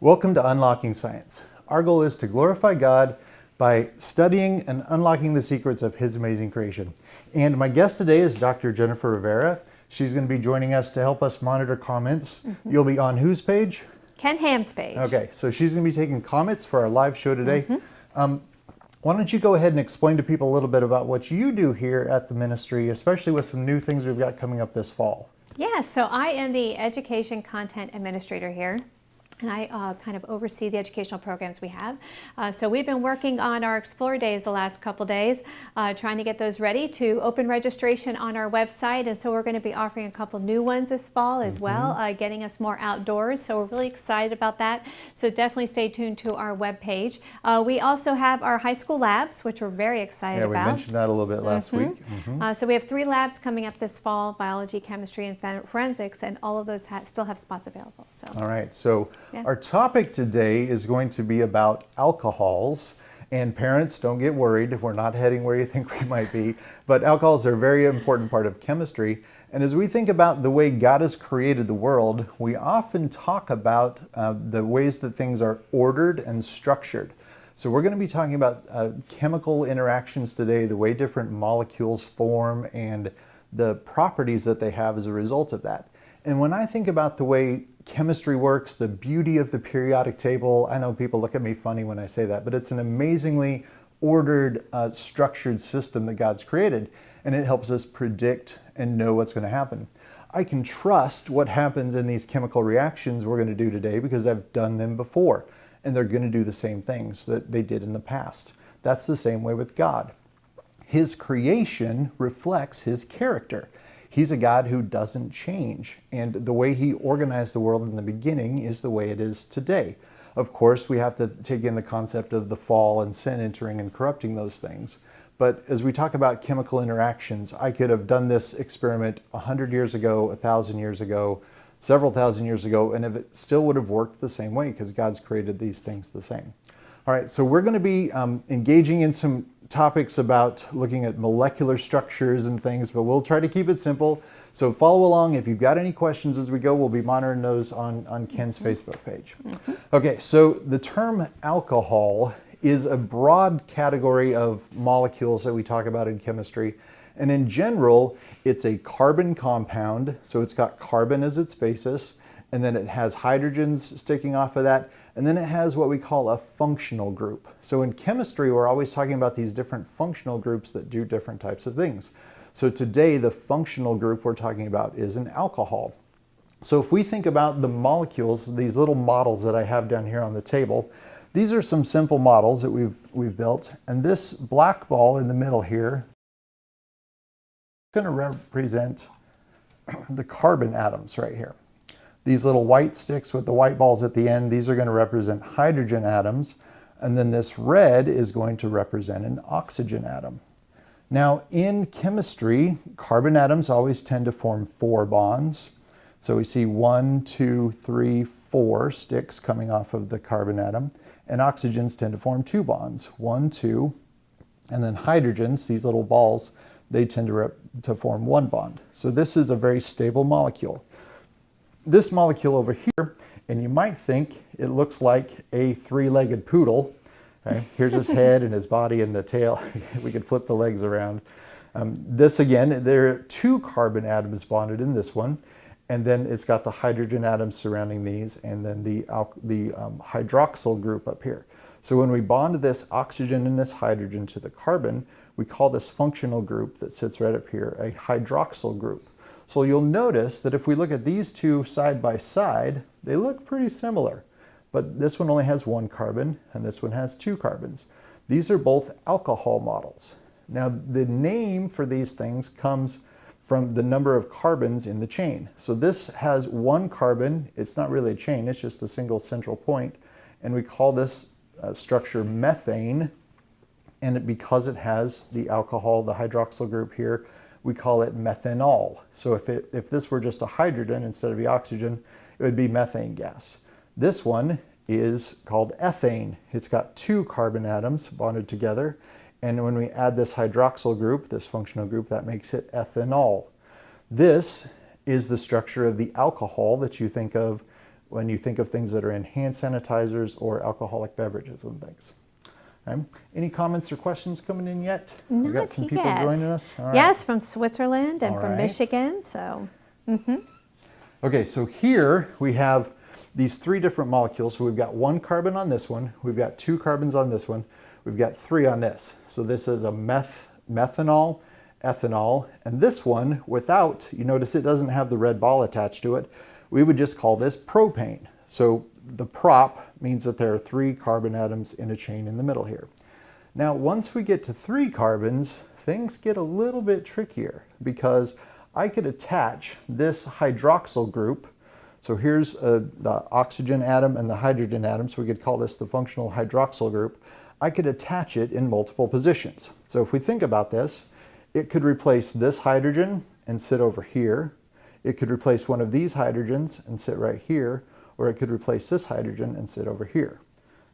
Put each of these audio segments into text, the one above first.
Welcome to Unlocking Science. Our goal is to glorify God by studying and unlocking the secrets of His amazing creation. And my guest today is Dr. Jennifer Rivera. She's going to be joining us to help us monitor comments. You'll be on whose page? Ken Ham's page. Okay, so she's going to be taking comments for our live show today. Why don't you go ahead and explain to people a little bit about what you do here at the ministry, especially with some new things we've got coming up this fall. Yeah, so I am the Education Content Administrator here. And I kind of oversee the educational programs we have. So we've been working on our Explore Days the last couple days, trying to get those ready to open registration on our website. And so we're going to be offering a couple new ones this fall as well, getting us more outdoors. So we're really excited about that. So definitely stay tuned to our webpage. We also have our high school labs, which we're very excited about. Yeah, we mentioned that a little bit last week. So we have 3 labs coming up this fall: biology, chemistry, and forensics, and all of those still have spots available. So. All right, so our topic today is going to be about alcohols. And parents, don't get worried. We're not heading where you think we might be. But alcohols are a very important part of chemistry. And as we think about the way God has created the world, we often talk about the ways that things are ordered and structured. So we're going to be talking about chemical interactions today, the way different molecules form and the properties that they have as a result of that. And when I think about the way chemistry works, the beauty of the periodic table, I know people look at me funny when I say that, but it's an amazingly ordered, structured system that God's created, and it helps us predict and know what's going to happen. I can trust what happens in these chemical reactions we're going to do today because I've done them before, and they're going to do the same things that they did in the past. That's the same way with God. His creation reflects His character. He's a God who doesn't change, and the way He organized the world in the beginning is the way it is today. Of course, we have to take in the concept of the fall and sin entering and corrupting those things. But as we talk about chemical interactions, I could have done this experiment 100 years ago, 1,000 years ago, several thousand years ago, and it still would have worked the same way because God's created these things the same. All right, so we're going to be engaging in some topics about looking at molecular structures and things, but we'll try to keep it simple. So follow along. If you've got any questions as we go, we'll be monitoring those on Ken's Facebook page. Okay, so the term alcohol is a broad category of molecules that we talk about in chemistry. And in general, it's a carbon compound. So it's got carbon as its basis, and then it has hydrogens sticking off of that. And then it has what we call a functional group. So in chemistry, we're always talking about these different functional groups that do different types of things. So today, the functional group we're talking about is an alcohol. So if we think about the molecules, these little models that I have down here on the table, these are some simple models that we've built. And this black ball in the middle here is going to represent the carbon atoms right here. These little white sticks with the white balls at the end, these are going to represent hydrogen atoms. And then this red is going to represent an oxygen atom. Now, in chemistry, carbon atoms always tend to form 4 bonds. So we see 1, 2, 3, 4 sticks coming off of the carbon atom. And oxygens tend to form 2 bonds, 1, 2. And then hydrogens, these little balls, they tend to form 1 bond. So this is a very stable molecule. This molecule over here, and you might think it looks like a 3-legged poodle. Okay? Here's his head and his body and the tail. We could flip the legs around. This again, there are 2 carbon atoms bonded in this one, and then it's got the hydrogen atoms surrounding these, and then the hydroxyl group up here. So when we bond this oxygen and this hydrogen to the carbon, we call this functional group that sits right up here a hydroxyl group. So you'll notice that if we look at these 2 side by side, they look pretty similar. But this one only has 1 carbon, and this one has 2 carbons. These are both alcohol models. Now, the name for these things comes from the number of carbons in the chain. So this has 1 carbon. It's not really a chain. It's just a single central point. And we call this structure methane. And because it has the alcohol, the hydroxyl group here, we call it methanol. So if this were just a hydrogen instead of the oxygen, it would be methane gas. This one is called ethane. It's got 2 carbon atoms bonded together. And when we add this hydroxyl group, this functional group, that makes it ethanol. This is the structure of the alcohol that you think of when you think of things that are in hand sanitizers or alcoholic beverages and things. Okay. Any comments or questions coming in yet? We've got some people joining us. All right. Yes, from Switzerland and All from right. Michigan. So, Okay, so here we have these 3 different molecules. So we've got 1 carbon on this one, we've got 2 carbons on this one, we've got 3 on this. So this is a methanol, ethanol, and this one without, you notice it doesn't have the red ball attached to it, we would just call this propane. So the prop means that there are 3 carbon atoms in a chain in the middle here. Now once we get to 3 carbons, things get a little bit trickier because I could attach this hydroxyl group. So here's the oxygen atom and the hydrogen atom, so we could call this the functional hydroxyl group. I could attach it in multiple positions. So if we think about this, it could replace this hydrogen and sit over here. It could replace one of these hydrogens and sit right here, or it could replace this hydrogen and sit over here.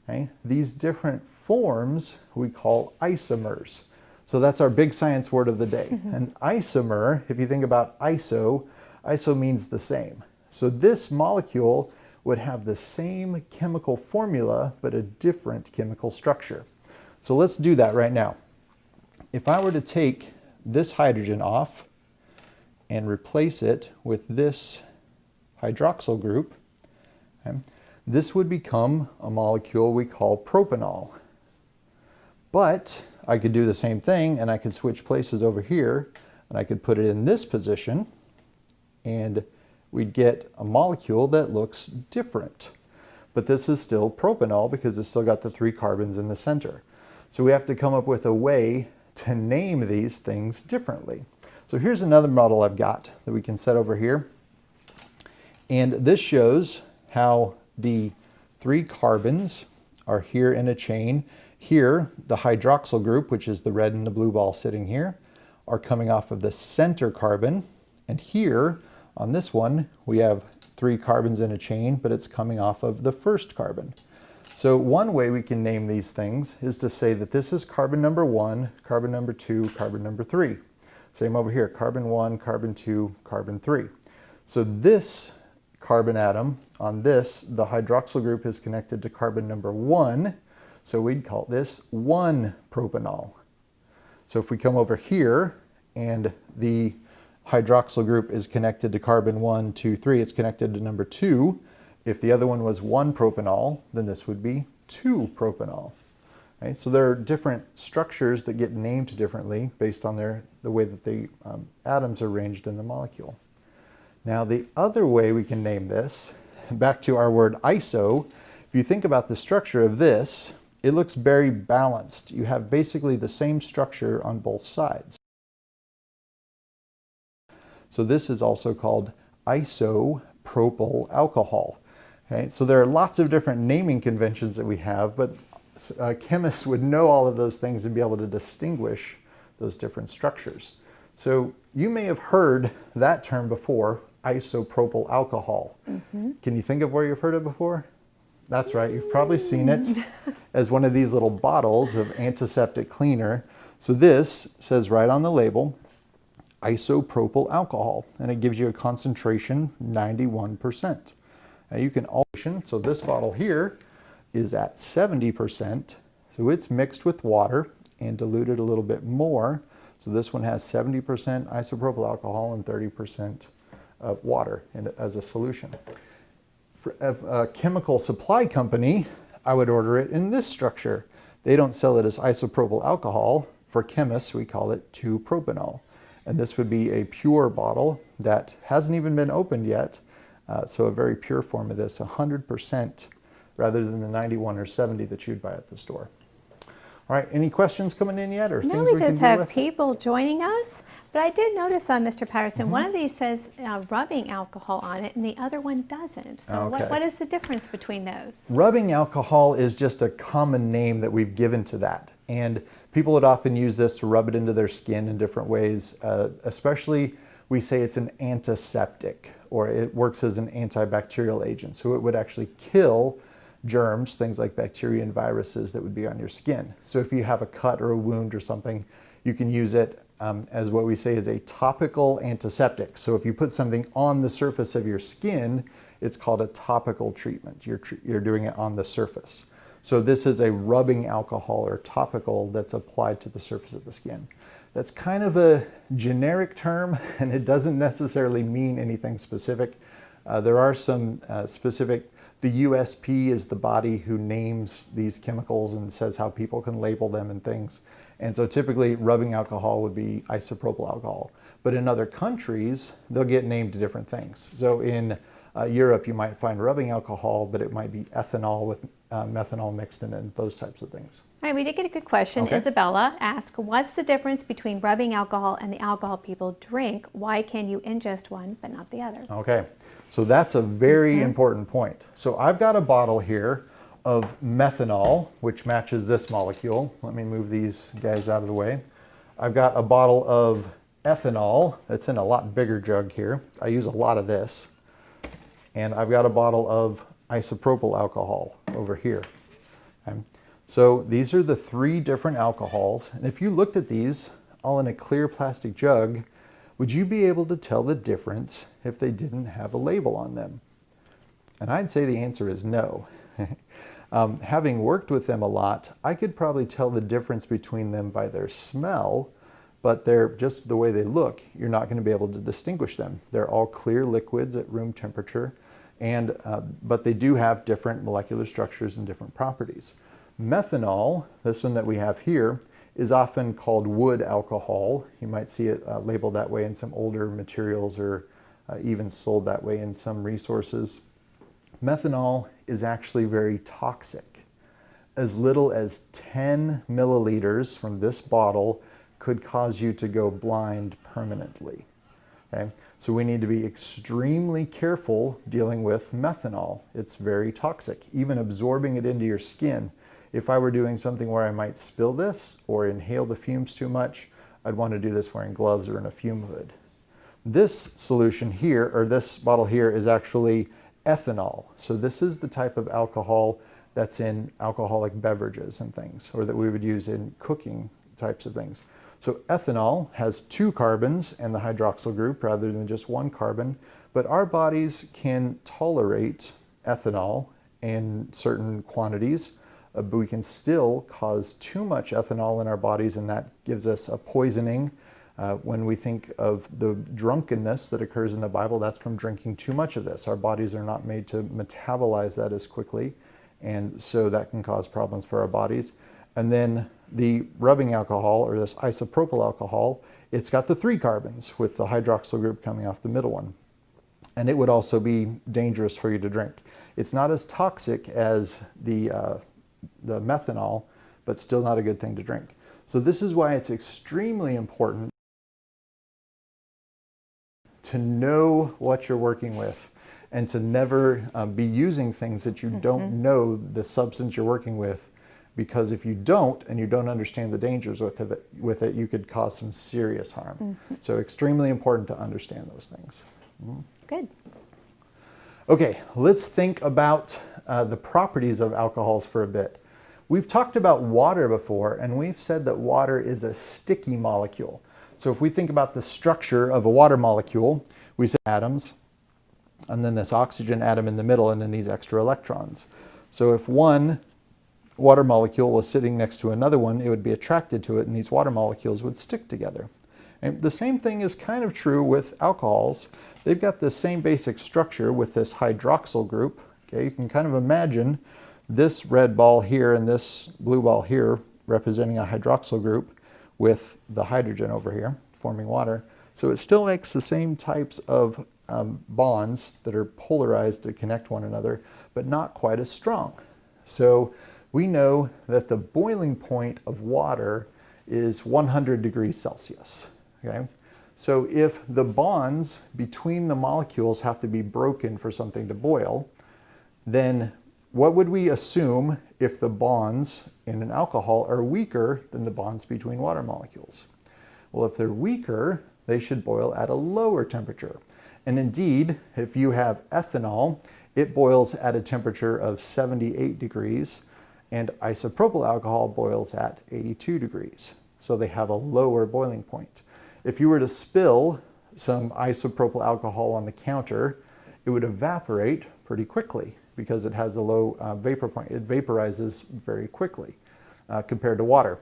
Okay? These different forms we call isomers. So that's our big science word of the day. An isomer, if you think about iso means the same. So this molecule would have the same chemical formula, but a different chemical structure. So let's do that right now. If I were to take this hydrogen off and replace it with this hydroxyl group, okay, this would become a molecule we call propanol. But I could do the same thing and I could switch places over here and I could put it in this position and we'd get a molecule that looks different. But this is still propanol because it's still got the 3 carbons in the center. So we have to come up with a way to name these things differently. So here's another model I've got that we can set over here. And this shows how the 3 carbons are here in a chain. Here, the hydroxyl group, which is the red and the blue ball sitting here, are coming off of the center carbon. And here, on this one, we have 3 carbons in a chain, but it's coming off of the first carbon. So one way we can name these things is to say that this is carbon number 1, carbon number 2, carbon number 3. Same over here, carbon 1, carbon 2, carbon 3. So this carbon atom on this, the hydroxyl group is connected to carbon number 1, so we'd call this 1-propanol. So if we come over here and the hydroxyl group is connected to carbon 1, 2, 3, it's connected to number 2. If the other one was 1-propanol, then this would be 2-propanol. Okay, so there are different structures that get named differently based on the way that the atoms are arranged in the molecule. Now the other way we can name this, back to our word iso, if you think about the structure of this, it looks very balanced. You have basically the same structure on both sides. So this is also called isopropyl alcohol. Okay, so there are lots of different naming conventions that we have, but chemists would know all of those things and be able to distinguish those different structures. So you may have heard that term before, isopropyl alcohol. Can you think of where you've heard it before? That's right, you've probably seen it as one of these little bottles of antiseptic cleaner. So this says right on the label, isopropyl alcohol, and it gives you a concentration 91%. Now you can also, so this bottle here is at 70%, so it's mixed with water and diluted a little bit more. So this one has 70% isopropyl alcohol and 30% of water as a solution. For a chemical supply company, I would order it in this structure. They don't sell it as isopropyl alcohol. For chemists, we call it 2-propanol. And this would be a pure bottle that hasn't even been opened yet. So a very pure form of this, 100% rather than the 91 or 70 that you'd buy at the store. All right, any questions coming in yet or things we can deal with? No, we just have people joining us. But I did notice on Mr. Patterson, one of these says rubbing alcohol on it and the other one doesn't. So Okay. what is the difference between those? Rubbing alcohol is just a common name that we've given to that. And people would often use this to rub it into their skin in different ways. Especially, we say it's an antiseptic, or it works as an antibacterial agent. So it would actually kill germs, things like bacteria and viruses that would be on your skin. So if you have a cut or a wound or something, you can use it as what we say is a topical antiseptic. So if you put something on the surface of your skin, it's called a topical treatment. You're doing it on the surface. So this is a rubbing alcohol or topical that's applied to the surface of the skin. That's kind of a generic term, and it doesn't necessarily mean anything specific. There are some specific. The USP is the body who names these chemicals and says how people can label them and things. And so typically rubbing alcohol would be isopropyl alcohol. But in other countries, they'll get named different things. So in Europe, you might find rubbing alcohol, but it might be ethanol with methanol mixed in it, and those types of things. All right, we did get a good question. Okay. Isabella asked, what's the difference between rubbing alcohol and the alcohol people drink? Why can you ingest one but not the other? Okay, so that's a very important point. So I've got a bottle here of methanol, which matches this molecule. Let me move these guys out of the way. I've got a bottle of ethanol that's in a lot bigger jug here. I use a lot of this. And I've got a bottle of isopropyl alcohol over here. Okay. So these are the three different alcohols. And if you looked at these all in a clear plastic jug, would you be able to tell the difference if they didn't have a label on them? And I'd say the answer is no. Having worked with them a lot, I could probably tell the difference between them by their smell, but they're just the way they look, you're not going to be able to distinguish them. They're all clear liquids at room temperature, and but they do have different molecular structures and different properties. Methanol, this one that we have here, is often called wood alcohol. You might see it labeled that way in some older materials, or even sold that way in some resources. Methanol is actually very toxic. As little as 10 milliliters from this bottle could cause you to go blind permanently. Okay? So we need to be extremely careful dealing with methanol. It's very toxic, even absorbing it into your skin. If I were doing something where I might spill this or inhale the fumes too much, I'd want to do this wearing gloves or in a fume hood. This solution here, or this bottle here, is actually ethanol. So this is the type of alcohol that's in alcoholic beverages and things, or that we would use in cooking types of things. So ethanol has 2 carbons and the hydroxyl group rather than just 1 carbon, but our bodies can tolerate ethanol in certain quantities, but we can still cause too much ethanol in our bodies, and that gives us a poisoning. When we think of the drunkenness that occurs in the Bible, that's from drinking too much of this. Our bodies are not made to metabolize that as quickly, and so that can cause problems for our bodies. And then the rubbing alcohol, or this isopropyl alcohol, it's got the 3 carbons with the hydroxyl group coming off the middle one. And it would also be dangerous for you to drink. It's not as toxic as the methanol, but still not a good thing to drink. So this is why it's extremely important to know what you're working with, and to never be using things that you don't know the substance you're working with, because if you don't, and you don't understand the dangers with it, you could cause some serious harm. So extremely important to understand those things. Good. Okay, let's think about the properties of alcohols for a bit. We've talked about water before, and we've said that water is a sticky molecule. So if we think about the structure of a water molecule, we say atoms, and then this oxygen atom in the middle, and then these extra electrons. So if one water molecule was sitting next to another one, it would be attracted to it, and these water molecules would stick together. And the same thing is kind of true with alcohols. They've got the same basic structure with this hydroxyl group. Okay, you can kind of imagine this red ball here and this blue ball here representing a hydroxyl group with the hydrogen over here forming water. So it still makes the same types of bonds that are polarized to connect one another, but not quite as strong. So we know that the boiling point of water is 100 degrees Celsius. Okay? So if the bonds between the molecules have to be broken for something to boil, then what would we assume if the bonds in an alcohol are weaker than the bonds between water molecules? Well, if they're weaker, they should boil at a lower temperature. And indeed, if you have ethanol, it boils at a temperature of 78 degrees, and isopropyl alcohol boils at 82 degrees. So they have a lower boiling point. If you were to spill some isopropyl alcohol on the counter, it would evaporate pretty quickly because it has a low vapor point. It vaporizes very quickly compared to water.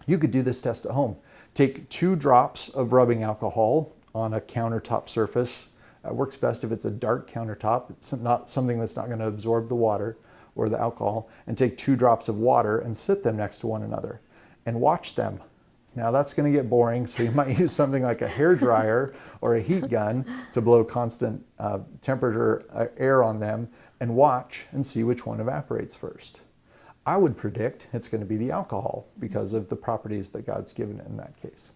You could do this test at home. Take 2 drops of rubbing alcohol on a countertop surface. Works best if it's a dark countertop. It's not something that's not going to absorb the water or the alcohol. And take 2 drops of water and sit them next to one another and watch them. Now that's going to get boring, so you might use something like a hair dryer or a heat gun to blow constant temperature air on them and watch and see which one evaporates first. I would predict it's going to be the alcohol because of the properties that God's given it in that case.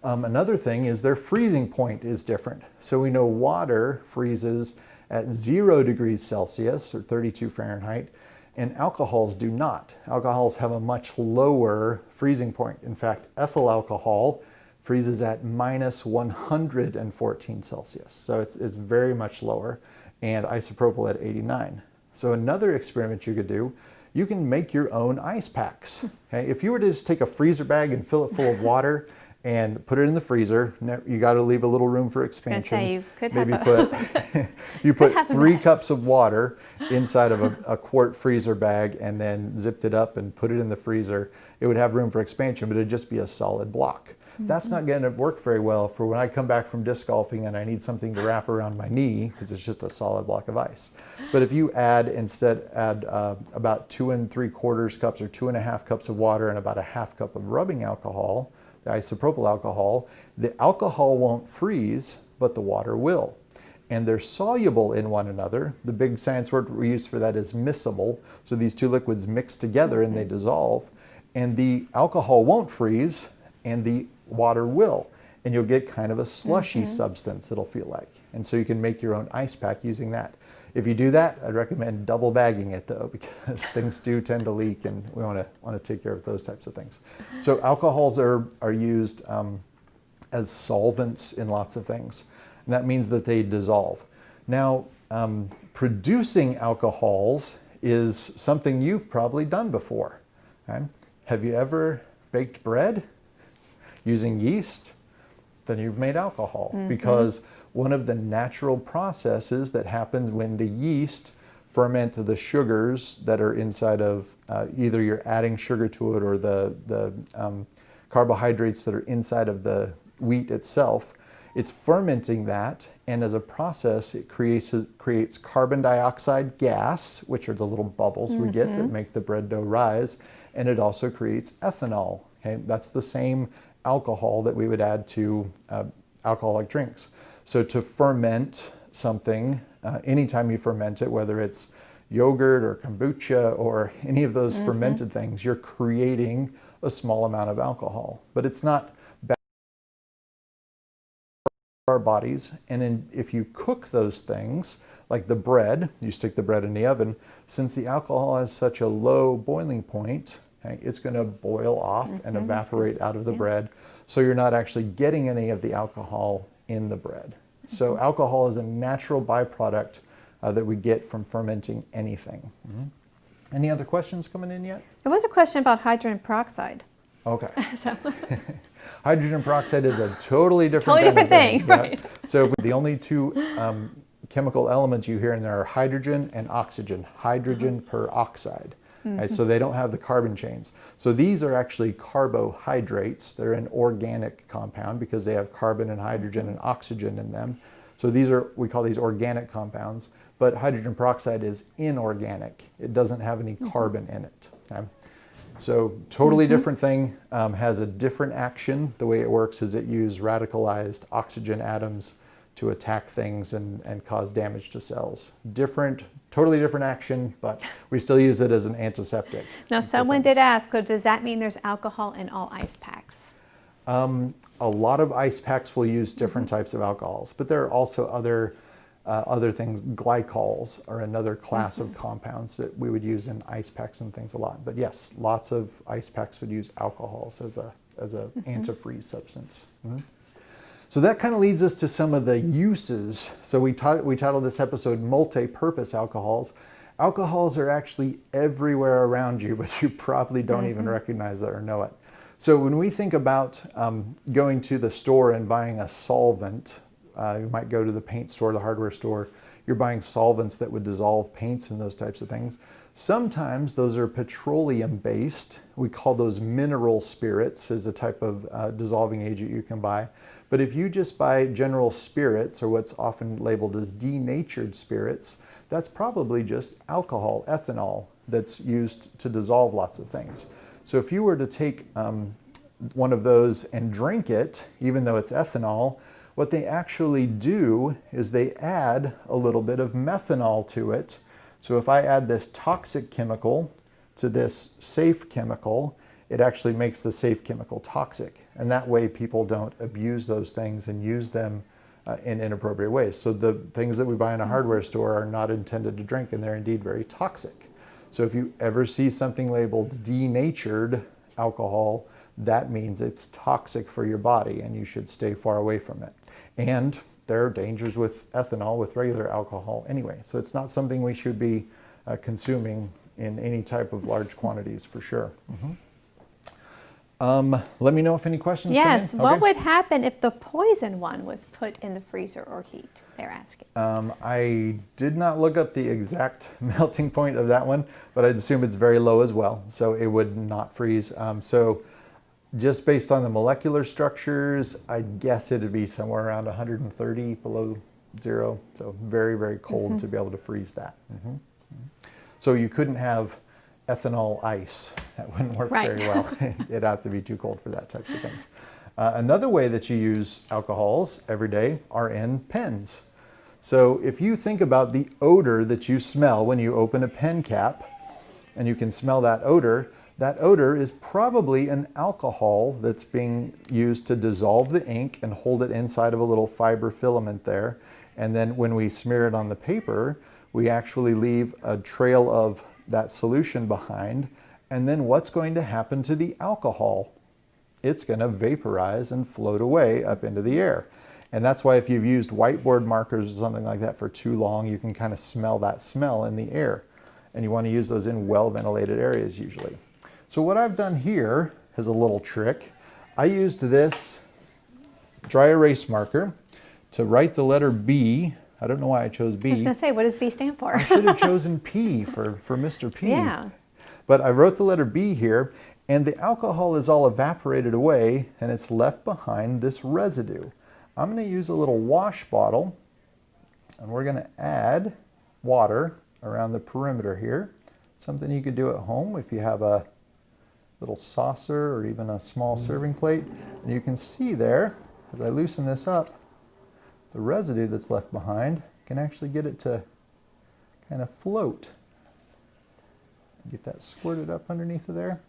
Another thing is their freezing point is different. So we know water freezes at 0 degrees Celsius or 32 Fahrenheit, and alcohols do not. Alcohols have a much lower freezing point. In fact, ethyl alcohol freezes at minus 114 Celsius. So it's very much lower, and isopropyl at 89. So another experiment you could do, you can make your own ice packs. Okay? If you were to just take a freezer bag and fill it full of water and put it in the freezer, you got to leave a little room for expansion. I was gonna say, Maybe you put 3 cups of water inside of a quart freezer bag and then zipped it up and put it in the freezer. It would have room for expansion, but it'd just be a solid block. That's not going to work very well for when I come back from disc golfing and I need something to wrap around my knee because it's just a solid block of ice. But if you add about 2 3/4 cups or 2.5 cups of water and about a half cup of rubbing alcohol, the isopropyl alcohol, the alcohol won't freeze, but the water will. And they're soluble in one another. The big science word we use for that is miscible. So these 2 liquids mix together and they dissolve. And the alcohol won't freeze and the water will. And you'll get kind of a slushy substance, it'll feel like. And so you can make your own ice pack using that. If you do that, I'd recommend double bagging it though, because things do tend to leak and we want to take care of those types of things. So alcohols are used as solvents in lots of things. And that means that they dissolve. Now, producing alcohols is something you've probably done before. Okay? Have you ever baked bread using yeast? Then you've made alcohol because one of the natural processes that happens when the yeast ferment the sugars that are inside of either you're adding sugar to it or the carbohydrates that are inside of the wheat itself, it's fermenting that, and as a process it creates carbon dioxide gas, which are the little bubbles we get that make the bread dough rise, and it also creates ethanol. Okay? That's the same alcohol that we would add to alcoholic drinks. So to ferment something, anytime you ferment it, whether it's yogurt or kombucha or any of those fermented things, you're creating a small amount of alcohol. But it's not bad for our bodies. And if you cook those things, like the bread, you stick the bread in the oven, since the alcohol has such a low boiling point, okay, it's going to boil off and evaporate out of the bread. So you're not actually getting any of the alcohol in the bread. So alcohol is a natural byproduct that we get from fermenting anything. Any other questions coming in yet? There was a question about hydrogen peroxide. Okay. Hydrogen peroxide is a totally different thing. Right. So the only 2 chemical elements you hear in there are hydrogen and oxygen. Hydrogen peroxide. Right? So they don't have the carbon chains. So these are actually carbohydrates. They're an organic compound because they have carbon and hydrogen and oxygen in them. So we call these organic compounds, but hydrogen peroxide is inorganic. It doesn't have any carbon in it. Okay? So totally different thing, has a different action. The way it works is it uses radicalized oxygen atoms to attack things and cause damage to cells. Totally different action, but we still use it as an antiseptic. Now, someone did ask, so does that mean there's alcohol in all ice packs? A lot of ice packs will use different types of alcohols, but there are also other things. Glycols are another class of compounds that we would use in ice packs and things a lot. But yes, lots of ice packs would use alcohols as a antifreeze substance. So that kind of leads us to some of the uses. So we titled this episode Multipurpose Alcohols. Alcohols are actually everywhere around you, but you probably don't even recognize it or know it. So when we think about going to the store and buying a solvent, you might go to the paint store, the hardware store, you're buying solvents that would dissolve paints and those types of things. Sometimes those are petroleum based. We call those mineral spirits, is a type of dissolving agent you can buy. But if you just buy general spirits, or what's often labeled as denatured spirits, that's probably just alcohol, ethanol, that's used to dissolve lots of things. So if you were to take one of those and drink it, even though it's ethanol, what they actually do is they add a little bit of methanol to it. So if I add this toxic chemical to this safe chemical, it actually makes the safe chemical toxic. And that way people don't abuse those things and use them in inappropriate ways. So the things that we buy in a hardware store are not intended to drink, and they're indeed very toxic. So if you ever see something labeled denatured alcohol, that means it's toxic for your body and you should stay far away from it. And there are dangers with ethanol, with regular alcohol anyway. So it's not something we should be consuming in any type of large quantities for sure. Let me know if any questions come in. Yes, what would happen if the poison one was put in the freezer or heat? They're asking. I did not look up the exact melting point of that one, but I'd assume it's very low as well, so it would not freeze. So just based on the molecular structures, I guess it'd be somewhere around 130 below zero, so very, very cold to be able to freeze that. So you couldn't have ethanol ice. That wouldn't work very well. It'd have to be too cold for that types of things. Another way that you use alcohols every day are in pens. So if you think about the odor that you smell when you open a pen cap, and you can smell that odor is probably an alcohol that's being used to dissolve the ink and hold it inside of a little fiber filament there. And then when we smear it on the paper, we actually leave a trail of that solution behind. And then what's going to happen to the alcohol? It's going to vaporize and float away up into the air. And that's why if you've used whiteboard markers or something like that for too long, you can kind of smell that smell in the air. And you want to use those in well-ventilated areas usually. So what I've done here is a little trick. I used this dry erase marker to write the letter B. I don't know why I chose B. I was going to say, what does B stand for? I should have chosen P for Mr. P. Yeah. But I wrote the letter B here, and the alcohol is all evaporated away, and it's left behind this residue. I'm going to use a little wash bottle, and we're going to add water around the perimeter here. Something you could do at home if you have a little saucer or even a small serving plate. And you can see there, as I loosen this up, the residue that's left behind can actually get it to kind of float. Get that squirted up underneath of there.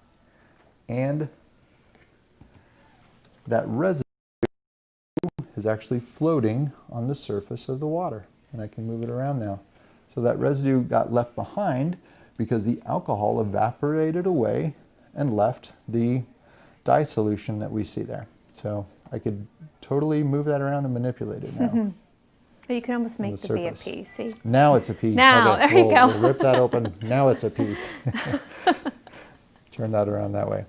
And that residue is actually floating on the surface of the water. And I can move it around now. So that residue got left behind because the alcohol evaporated away and left the dye solution that we see there. So I could totally move that around and manipulate it now. You can almost make the B a P, see? Now it's a P. Now, okay, there you go. We'll rip that open. Now it's a P. Turn that around that way.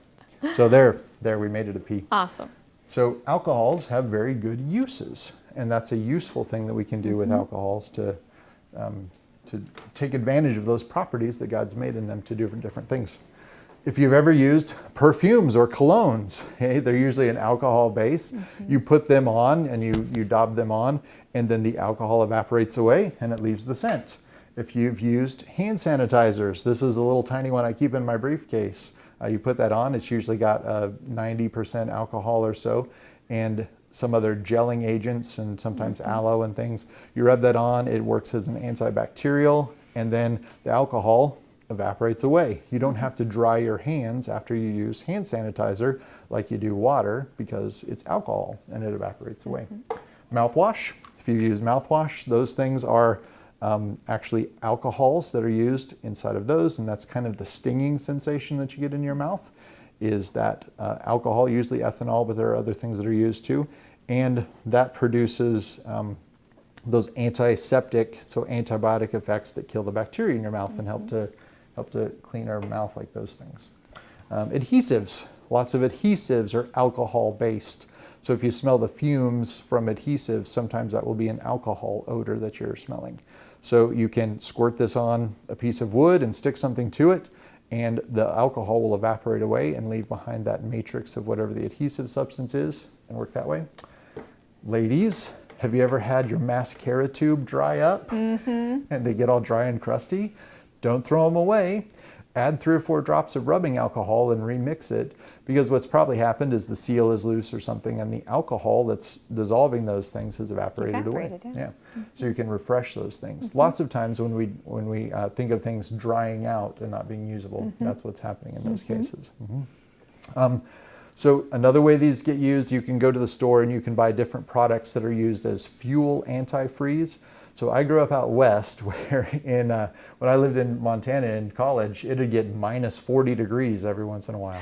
So there we made it a P. Awesome. So alcohols have very good uses, and that's a useful thing that we can do with alcohols to take advantage of those properties that God's made in them to do different things. If you've ever used perfumes or colognes, hey, they're usually an alcohol base. You put them on and you daub them on, and then the alcohol evaporates away and it leaves the scent. If you've used hand sanitizers, this is a little tiny one I keep in my briefcase. You put that on, it's usually got 90% alcohol or so, and some other gelling agents and sometimes aloe and things. You rub that on, it works as an antibacterial, and then the alcohol evaporates away. You don't have to dry your hands after you use hand sanitizer like you do water because it's alcohol and it evaporates away. Mouthwash, if you use mouthwash, those things are actually alcohols that are used inside of those, and that's kind of the stinging sensation that you get in your mouth is that alcohol, usually ethanol, but there are other things that are used too, and that produces those antiseptic, so antibiotic effects that kill the bacteria in your mouth and help to clean our mouth, like those things. Adhesives. Lots of adhesives are alcohol-based. So if you smell the fumes from adhesives, sometimes that will be an alcohol odor that you're smelling. So you can squirt this on a piece of wood and stick something to it, and the alcohol will evaporate away and leave behind that matrix of whatever the adhesive substance is and work that way. Ladies, have you ever had your mascara tube dry up and they get all dry and crusty? Don't throw them away. Add 3 or 4 drops of rubbing alcohol and remix it, because what's probably happened is the seal is loose or something, and the alcohol that's dissolving those things has evaporated away. Yeah. So you can refresh those things. Lots of times when we think of things drying out and not being usable, that's what's happening in those cases. So another way these get used, you can go to the store and you can buy different products that are used as fuel antifreeze. So I grew up out west, where when I lived in Montana in college, it'd get minus 40 degrees every once in a while.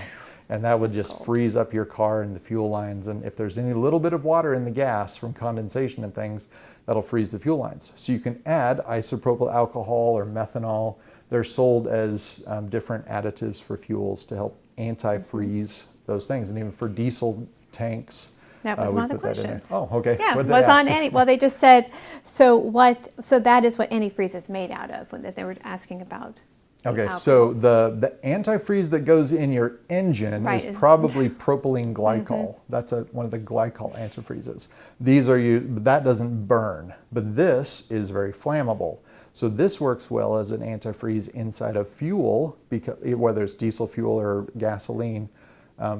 And that would just freeze up your car and the fuel lines. And if there's any little bit of water in the gas from condensation and things, that'll freeze the fuel lines. So you can add isopropyl alcohol or methanol. They're sold as different additives for fuels to help antifreeze those things. And even for diesel tanks, that was one of the questions. Oh, okay. Yeah, was on any. Well, they just said, so that is what antifreeze is made out of, that they were asking about. Okay, so the antifreeze that goes in your engine is probably propylene glycol. That's one of the glycol antifreezes. These are that doesn't burn, but this is very flammable. So this works well as an antifreeze inside of fuel, because whether it's diesel fuel or gasoline,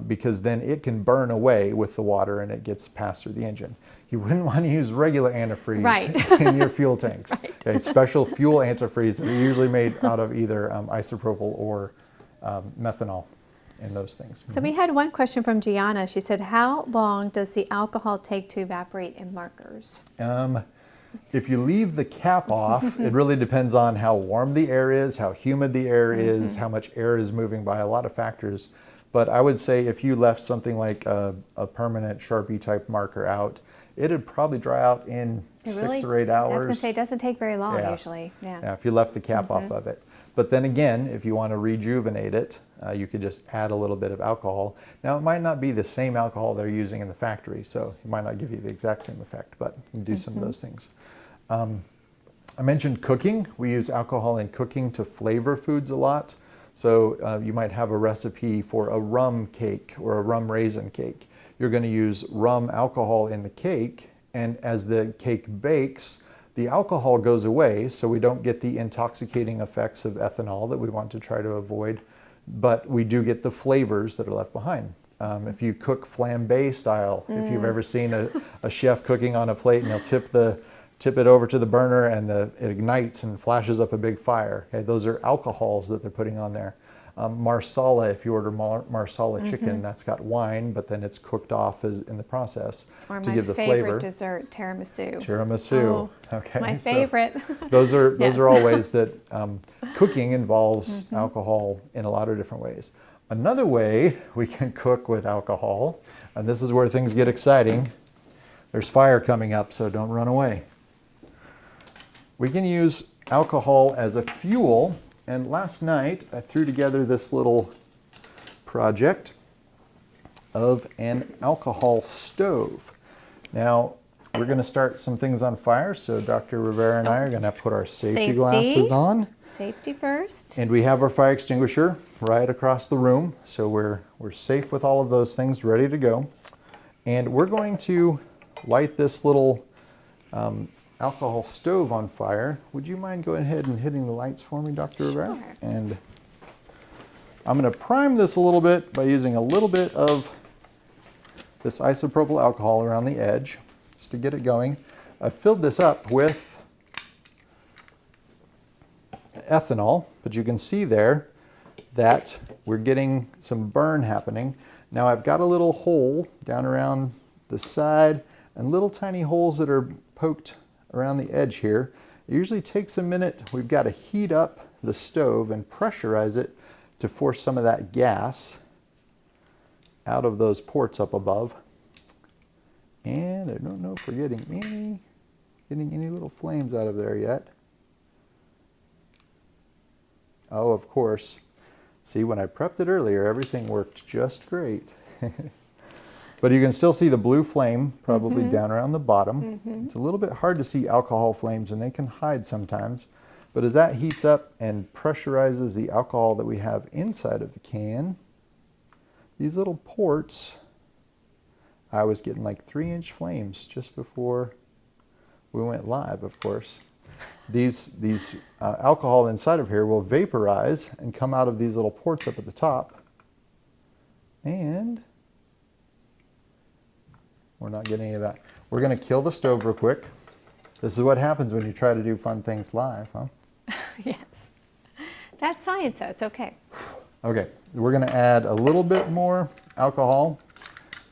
because then it can burn away with the water and it gets passed through the engine. You wouldn't want to use regular antifreeze in your fuel tanks. Okay, special fuel antifreeze that are usually made out of either isopropyl or methanol in those things. So we had one question from Gianna. She said, how long does the alcohol take to evaporate in markers? If you leave the cap off, it really depends on how warm the air is, how humid the air is, how much air is moving by, a lot of factors. But I would say if you left something like a permanent Sharpie type marker out, it'd probably dry out in 6 or 8 hours. I was going to say, it doesn't take very long usually. Yeah, if you left the cap off of it. But then again, if you want to rejuvenate it, you could just add a little bit of alcohol. Now, it might not be the same alcohol they're using in the factory, so it might not give you the exact same effect, but you can do some of those things. I mentioned cooking. We use alcohol in cooking to flavor foods a lot. So you might have a recipe for a rum cake or a rum raisin cake. You're going to use rum alcohol in the cake, and as the cake bakes, the alcohol goes away, so we don't get the intoxicating effects of ethanol that we want to try to avoid, but we do get the flavors that are left behind. If you cook flambe style, if you've ever seen a chef cooking on a plate and they'll tip it over to the burner and it ignites and flashes up a big fire. Okay, those are alcohols that they're putting on there. Marsala, if you order marsala chicken, that's got wine, but then it's cooked off in the process to give the flavor. Or my favorite dessert, tiramisu. Tiramisu. Oh, okay, my favorite. So those are all ways that cooking involves alcohol in a lot of different ways. Another way we can cook with alcohol, and this is where things get exciting. There's fire coming up, so don't run away. We can use alcohol as a fuel, and last night I threw together this little project of an alcohol stove. Now, we're going to start some things on fire, so Dr. Rivera and I are going to put our safety glasses on. Safety first. And we have our fire extinguisher right across the room, so we're safe with all of those things ready to go. And we're going to light this little alcohol stove on fire. Would you mind going ahead and hitting the lights for me, Dr. Rivera? Sure. And I'm going to prime this a little bit by using a little bit of this isopropyl alcohol around the edge, just to get it going. I filled this up with ethanol, but you can see there that we're getting some burn happening. Now I've got a little hole down around the side and little tiny holes that are poked around the edge here. It usually takes a minute. We've got to heat up the stove and pressurize it to force some of that gas out of those ports up above. And I don't know if we're getting any little flames out of there yet. Oh, of course. See, when I prepped it earlier, everything worked just great. But you can still see the blue flame probably down around the bottom. It's a little bit hard to see alcohol flames, and they can hide sometimes. But as that heats up and pressurizes the alcohol that we have inside of the can, these little ports, I was getting like 3-inch flames just before we went live, of course. These alcohol inside of here will vaporize and come out of these little ports up at the top. And we're not getting any of that. We're going to kill the stove real quick. This is what happens when you try to do fun things live, huh? Yes. That's science, so it's okay. Okay, we're going to add a little bit more alcohol.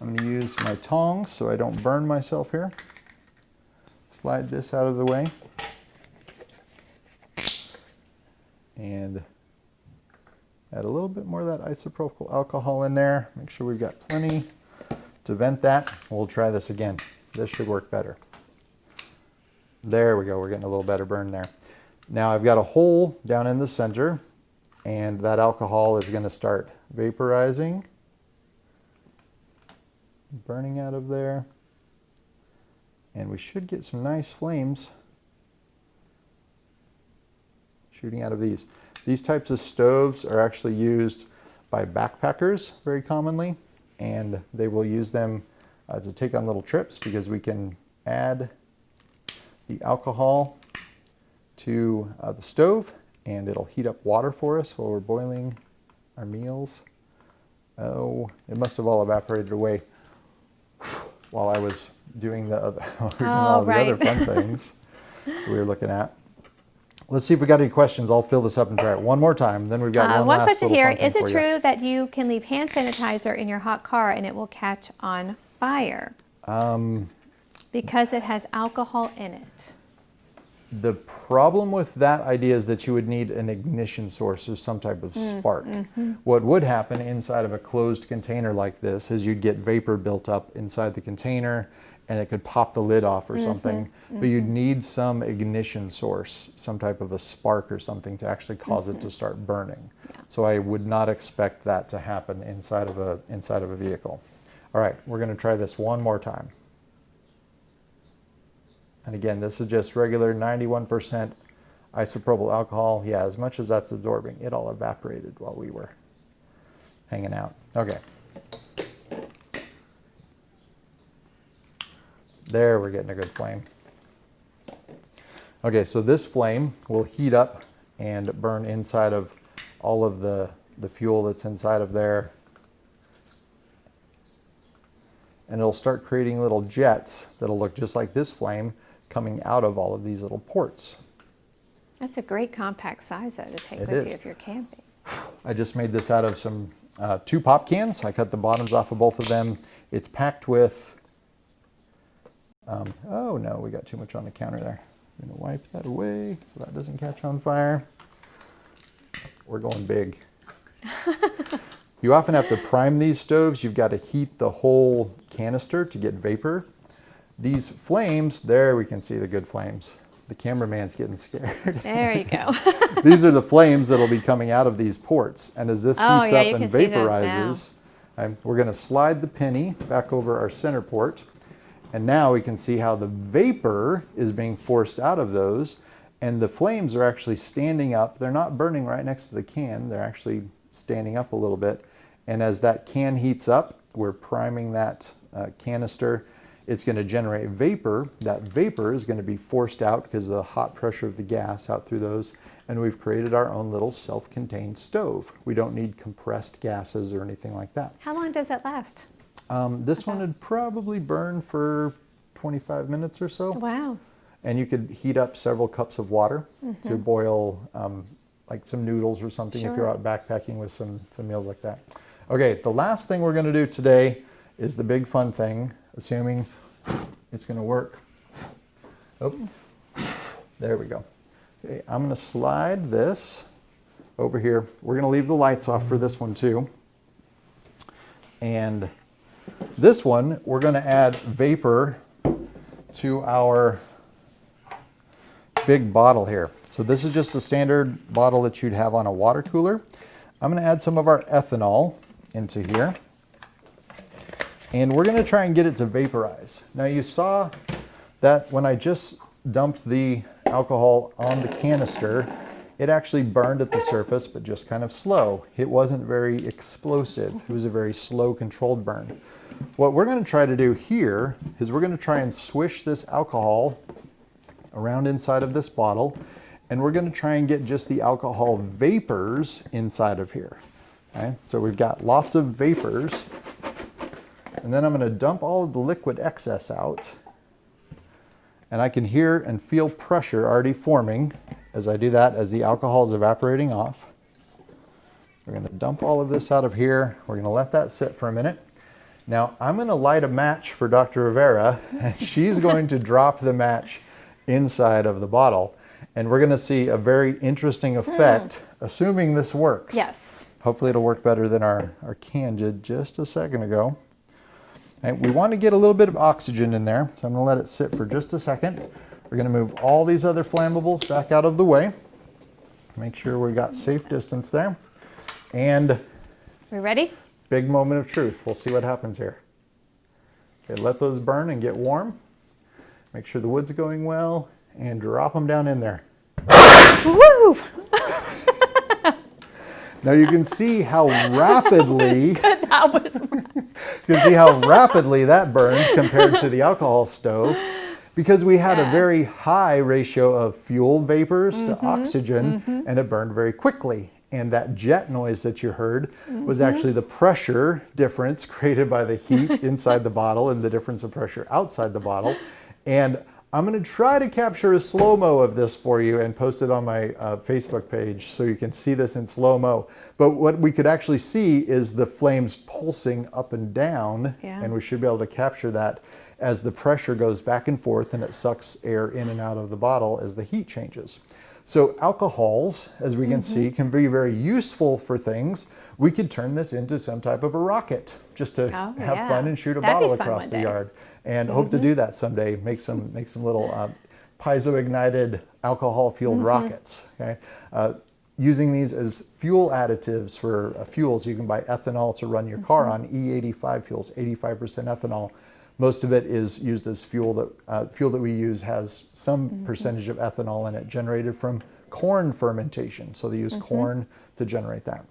I'm going to use my tongs so I don't burn myself here. Slide this out of the way. And add a little bit more of that isopropyl alcohol in there. Make sure we've got plenty to vent that. We'll try this again. This should work better. There we go. We're getting a little better burn there. Now I've got a hole down in the center, and that alcohol is going to start vaporizing, burning out of there. And we should get some nice flames shooting out of these. These types of stoves are actually used by backpackers very commonly, and they will use them to take on little trips because we can add the alcohol to the stove and it'll heat up water for us while we're boiling our meals. Oh, it must have all evaporated away while I was doing the other, all the other fun things we were looking at. Let's see if we got any questions. I'll fill this up and try it one more time. Then we've got one question here. Is it true that you can leave hand sanitizer in your hot car and it will catch on fire? Because it has alcohol in it. The problem with that idea is that you would need an ignition source or some type of spark. What would happen inside of a closed container like this is you'd get vapor built up inside the container and it could pop the lid off or something. But you'd need some ignition source, some type of a spark or something to actually cause it to start burning. So I would not expect that to happen inside of a vehicle. All right, we're going to try this one more time. And again, this is just regular 91% isopropyl alcohol. Yeah, as much as that's absorbing, it all evaporated while we were hanging out. Okay. There, we're getting a good flame. Okay, so this flame will heat up and burn inside of all of the fuel that's inside of there. And it'll start creating little jets that'll look just like this flame coming out of all of these little ports. That's a great compact size though to take with you if you're camping. I just made this out of some 2 pop cans. I cut the bottoms off of both of them. It's packed with, oh no, we got too much on the counter there. I'm gonna wipe that away so that doesn't catch on fire. We're going big. You often have to prime these stoves. You've got to heat the whole canister to get vapor. These flames, there we can see the good flames. The cameraman's getting scared. There you go. These are the flames that'll be coming out of these ports. And as this heats up and vaporizes, we're going to slide the penny back over our center port. And now we can see how the vapor is being forced out of those. And the flames are actually standing up. They're not burning right next to the can. They're actually standing up a little bit. And as that can heats up, we're priming that canister. It's going to generate vapor. That vapor is going to be forced out because of the hot pressure of the gas out through those. And we've created our own little self-contained stove. We don't need compressed gases or anything like that. How long does it last? This one would probably burn for 25 minutes or so. Wow. And you could heat up several cups of water to boil like some noodles or something if you're out backpacking with some meals like that. Okay, the last thing we're going to do today is the big fun thing, assuming it's going to work. Oh, there we go. Okay, I'm going to slide this over here. We're going to leave the lights off for this one too. And this one, we're going to add vapor to our big bottle here. So this is just a standard bottle that you'd have on a water cooler. I'm going to add some of our ethanol into here. And we're going to try and get it to vaporize. Now you saw that when I just dumped the alcohol on the canister, it actually burned at the surface, but just kind of slow. It wasn't very explosive. It was a very slow, controlled burn. What we're going to try to do here is we're going to try and swish this alcohol around inside of this bottle, and we're going to try and get just the alcohol vapors inside of here. Okay? So we've got lots of vapors, and then I'm going to dump all of the liquid excess out, and I can hear and feel pressure already forming as I do that, as the alcohol is evaporating off. We're going to dump all of this out of here. We're going to let that sit for a minute. Now I'm going to light a match for Dr. Rivera, and she's going to drop the match inside of the bottle, and we're going to see a very interesting effect, assuming this works. Yes. Hopefully it'll work better than our can did just a second ago. And we want to get a little bit of oxygen in there, so I'm going to let it sit for just a second. We're going to move all these other flammables back out of the way. Make sure we got safe distance there. And we ready? Big moment of truth. We'll see what happens here. Okay, let those burn and get warm. Make sure the wood's going well, and drop them down in there. Woo! Now you can see how rapidly That was you can see how rapidly that burned compared to the alcohol stove, because we had a very high ratio of fuel vapors to oxygen, and it burned very quickly. And that jet noise that you heard was actually the pressure difference created by the heat inside the bottle and the difference of pressure outside the bottle. And I'm going to try to capture a slow-mo of this for you and post it on my Facebook page so you can see this in slow-mo. But what we could actually see is the flames pulsing up and down, and we should be able to capture that as the pressure goes back and forth and it sucks air in and out of the bottle as the heat changes. So alcohols, as we can see, can be very useful for things. We could turn this into some type of a rocket just to have fun and shoot a bottle across the yard. And hope to do that someday. Make some little piezo-ignited alcohol-fueled rockets. Okay? Using these as fuel additives for fuels. You can buy ethanol to run your car on, E85 fuels, 85% ethanol. Most of it is used as fuel. Fuel that we use has some percentage of ethanol in it, generated from corn fermentation. So they use corn to generate that.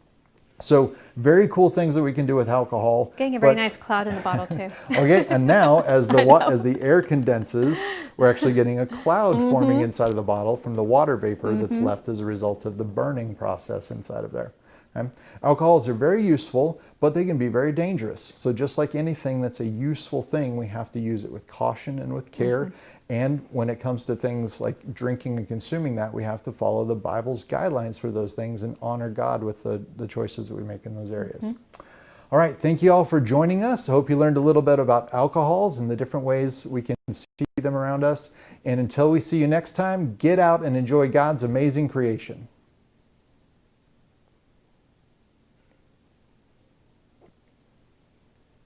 So very cool things that we can do with alcohol. Getting a very nice cloud in the bottle too. Okay, and now as the air condenses, we're actually getting a cloud forming inside of the bottle from the water vapor that's left as a result of the burning process inside of there. Okay? Alcohols are very useful, but they can be very dangerous. So just like anything that's a useful thing, we have to use it with caution and with care. And when it comes to things like drinking and consuming that, we have to follow the Bible's guidelines for those things and honor God with the choices that we make in those areas. All right, thank you all for joining us. I hope you learned a little bit about alcohols and the different ways we can see them around us. And until we see you next time, get out and enjoy God's amazing creation.